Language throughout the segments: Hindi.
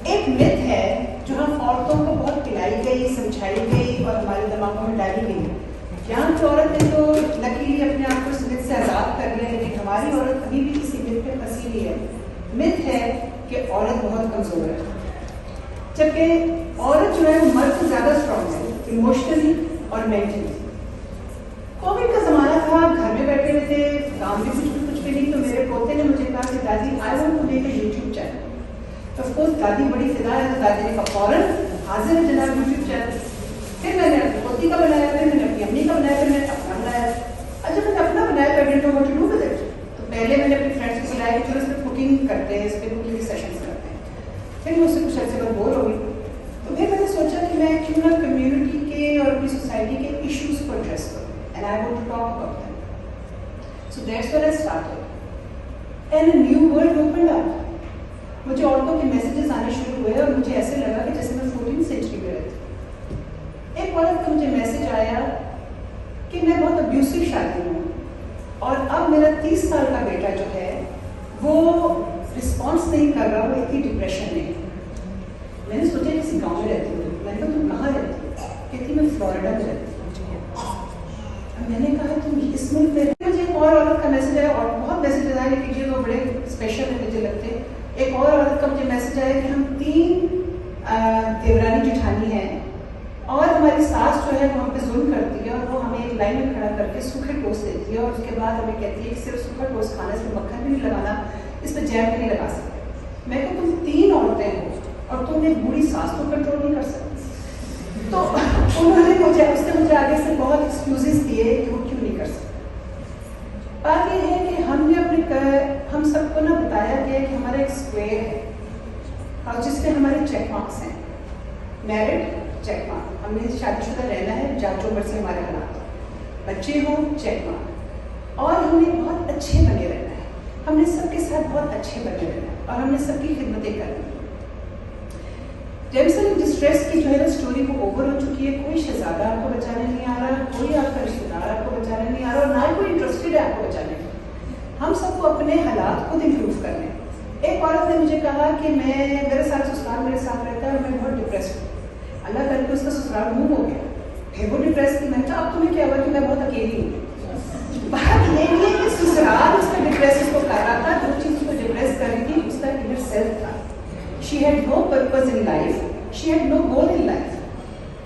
एक मिथ है जो हम औरतों को बहुत पिलाई गई, समझाई गई और हमारे दिमागों में डाली गई। यहाँ की औरत ने तो लकीली अपने आप को इस मिथ से आज़ाद कर लिया, लेकिन हमारी औरत अभी भी किसी मिथ पे फंसी हुई है। मिथ है कि औरत बहुत कमज़ोर है, जबकि औरत जो है वो मर्द से ज़्यादा स्ट्रॉन्ग है इमोशनली और मेंटली। कोविड का ज़माना था, घर में बैठे हुए थे, काम भी कुछ भी नहीं, तो मेरे पोते ने मुझे कहा कि दादी I want to make a YouTube channel. तो ऑफ कोर्स दादी बड़ी फिदा है, तो दादी ने कहा फौरन हाजिर है जनाब यूट्यूब चैनल। फिर मैंने अपनी पोती का बनाया, फिर मैंने अपनी अम्मी का बनाया, फिर मैंने अपना बनाया। अच्छा मैंने अपना बनाया तो I didn't know what to do with it. तो पहले मैंने अपने फ्रेंड्स को बुलाया कि चलो इस पर कुकिंग करते हैं, इस पर कुकिंग सेशंस करते हैं। फिर मुझसे कुछ अर्से बाद बोर हो गई, तो फिर मैंने सोचा कि मैं क्यों ना कम्युनिटी के और अपनी सोसाइटी के इश्यूज को एड्रेस करूँ, and I want to talk about them. So that's where I started and a new world opened up. मुझे औरतों के मैसेजेस आने शुरू हुए और मुझे ऐसे लगा कि जैसे मैं 14वीं सेंचुरी में रहती। एक औरत का मुझे मैसेज आया कि मैं बहुत अब्यूसिव शादी हूँ और अब मेरा 30 साल का बेटा जो है वो रिस्पॉन्स नहीं कर रहा, वो इतनी डिप्रेशन में। मैंने सोचा किसी गाँव में रहती हूँ। मैंने कहा तुम कहाँ रहती हो? कहती मैं फ्लोरिडा में रहती हूँ। मैंने कहा तुम इस मुल्क में। मुझे एक और औरत का मैसेज आया, और बहुत मैसेज आए लेकिन ये तो बड़े स्पेशल है मुझे लगते हैं। एक और औरत का मुझे मैसेज आया कि हम 3 देवरानी जेठानी हैं और हमारी सास जो है वो हम पे जुल्म करती है और वो हमें एक लाइन में खड़ा करके सूखे टोस्ट देती है और उसके बाद हमें कहती है कि सिर्फ सूखा टोस्ट खाना, इसमें मक्खन भी नहीं लगाना, इस पर जैम भी नहीं लगा सकते। मैं कहूँ तुम 3 औरतें हो और तुम एक बूढ़ी सास को कंट्रोल नहीं कर सकती। तो उन्होंने मुझे आगे से बहुत एक्सक्यूजेस दिए कि वो क्यों नहीं कर सकते। बात यह है कि हम सबको ना बताया गया कि हमारा एक स्क्वायर है और जिसमें हमारे चेक मार्क्स हैं। मैरिड चेक मार्क, हमने शादीशुदा रहना है, जांचों पर से हमारे हालात, बच्चे हों चेक मार्क, और हमने बहुत अच्छे बने रहना है, हमने सबके साथ बहुत अच्छे बने रहना है और हमने सबकी खिदमतें करनी है। डेमसेल इन डिस्ट्रेस की जो है ना स्टोरी वो ओवर हो चुकी है। कोई शहजादा आपको बचाने नहीं आ रहा, कोई आपका रिश्तेदार आपको बचाने नहीं आ रहा और ना कोई इंटरेस्टेड है आपको बचाने में। हम सबको अपने हालात खुद इम्प्रूव करने। एक औरत ने मुझे कहा कि मेरे साथ ससुराल मेरे साथ रहता है और मैं बहुत डिप्रेस हूँ। अल्लाह करके उसका ससुराल मूव हो गया, फिर वो डिप्रेस थी। मैंने कहा अब तुम्हें क्या हुआ कि मैं बहुत अकेली हूँ। बात ये नहीं है कि ससुराल उसका डिप्रेस उसको कर रहा था, जो चीज़ उसको डिप्रेस कर रही थी उसका इनर सेल्फ था। She had no purpose in life, she had no goal in life.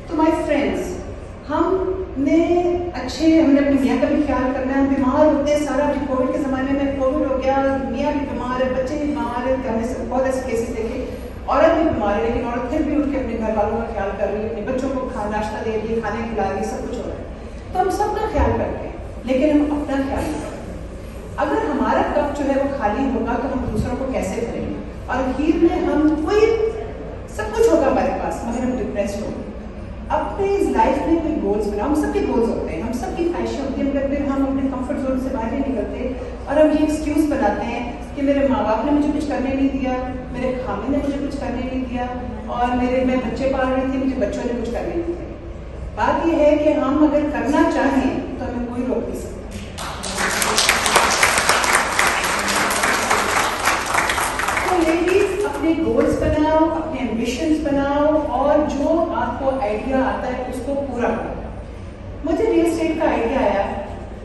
तो my friends, हमने अपनी मियाँ का भी ख्याल करना है। हम बीमार होते हैं सारा, कोविड के ज़माने में कोविड हो गया, मियाँ भी बीमार है, बच्चे भी बीमार है, हमने बहुत ऐसे केसेस देखे। औरत भी बीमार है लेकिन औरत फिर भी उठ के अपने घर वालों का ख्याल कर रही है, अपने बच्चों को नाश्ता दे रही है, खाने खिला रही है, सब कुछ हो रहा है। तो हम सबका ख्याल करते हैं लेकिन हम अपना ख्याल नहीं करते। अगर हमारा कप जो है वो खाली होगा तो हम दूसरों को कैसे भरेंगे? और आखिर में हम सब कुछ होगा हमारे पास मगर हम डिप्रेस्ड होंगे। अपने इस लाइफ में कोई गोल्स बनाओ। हम सबके गोल्स होते हैं, हम सबकी ख्वाहिशें होती हैं, मगर फिर हम अपने कंफर्ट जोन से बाहर नहीं निकलते और हम ये एक्सक्यूज बनाते हैं कि मेरे माँ बाप ने मुझे कुछ करने नहीं दिया, मेरे खामिद ने मुझे कुछ करने नहीं दिया और मैं बच्चे पाल रही थी, मुझे बच्चों ने कुछ करने नहीं दिया। बात यह है कि हम अगर करना चाहें तो हमें कोई रोक नहीं सकता। अपने गोल्स बनाओ, अपने एम्बिशंस बनाओ और जो आपको आइडिया आता है उसको पूरा करो। मुझे रियल एस्टेट का आइडिया आया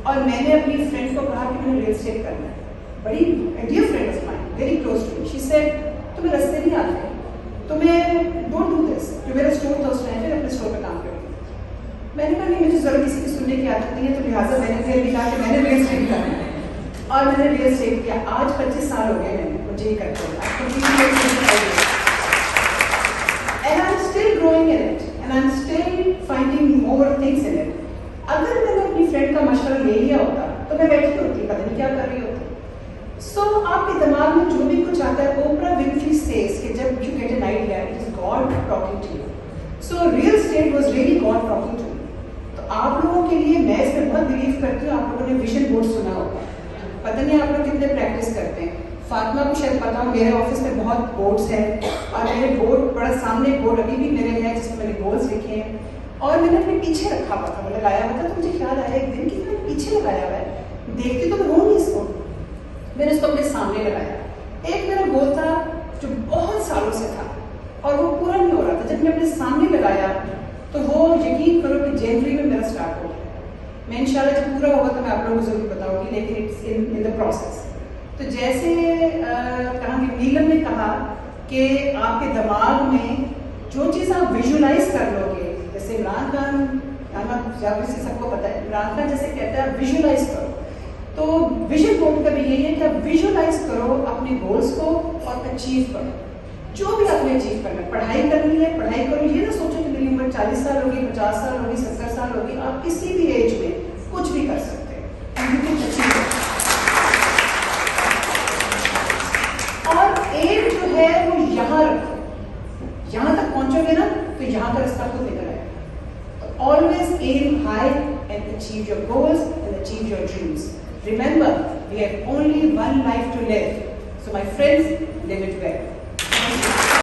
और मैंने अपनी फ्रेंड को कहा कि मुझे रियल एस्टेट करना है। बड़ी dear friend of mine, very close to me. She said तुम्हें रास्ते नहीं आते, तुम्हें डोंट डू दिस। जो मेरा स्टोर था उस टाइम पे, अपने स्टोर पर काम करूँ। मैंने कहा नहीं, मुझे जरूर किसी की सुनने की आदत नहीं है, तो लिहाजा मैंने फिर भी कहा कि मैंने रियल एस्टेट करना है और मैंने रियल एस्टेट किया। आज 25 साल हो गए मैंने मुझे ये करते हैं and I'm still growing in it and I'm still finding more things in it. अगर मैंने अपनी फ्रेंड का मशवरा ले लिया होता तो मैं बैठी होती, पता नहीं क्या कर रही होती। So आपके दिमाग में जो भी कुछ आता है, ओपरा विनफ्री says कि जब you get an idea, it is God talking to you. So real estate was really God talking to me. तो आप लोगों के लिए मैं इसमें बहुत बिलीव करती हूँ। आप लोगों ने विजन बोर्ड सुना होगा, पता नहीं आप लोग कितने प्रैक्टिस करते हैं। फातिमा को शायद पता हो, मेरे ऑफिस में बहुत बोर्ड्स हैं और मेरे बोर्ड बड़ा सामने बोर्ड अभी भी मेरे हैं जिसमें मैंने गोल्स लिखे हैं और मैंने अपने पीछे रखा हुआ था, वो लगाया हुआ था। तो मुझे ख्याल आया एक दिन कि मैंने पीछे लगाया हुआ है, देखती तो मैं हूँ नहीं इसको, मैंने इसको अपने सामने लगाया। एक मेरा गोल था जो बहुत सालों से था और वो पूरा नहीं हो रहा था। जब मैं अपने सामने लगाया तो वो यकीन करो कि जनवरी में मेरा स्टार्ट हो गया। मैं इंशाल्लाह जब पूरा होगा तो मैं आप लोगों को जरूर बताऊंगी, लेकिन इट्स इन द प्रोसेस। तो जैसे कहा कि नीलम ने कहा कि आपके दिमाग में जो चीज़ आप विजुलाइज कर लोगे, जैसे इमरान खान से सबको पता है, इमरान खान जैसे कहता है विजुलाइज करो, तो विजन बोर्ड का भी यही है कि आप विजुलाइज करो अपने गोल्स को और अचीव करो जो भी आपने अचीव करना है। पढ़ाई करनी है, पढ़ाई करो, ये ना सोचो कि मेरी उम्र 40 साल होगी, 50 साल होगी, 70 साल होगी। आप किसी भी एज में कुछ भी कर सकते हैं और एम जो है वो यहाँ रखो, यहाँ तक पहुंचोगे ना तो यहाँ का रास्ता खुद निकल आएगा। तो always aim high and achieve your goals and achieve your dreams. Remember, we have only one life to live. So my friends, live it well.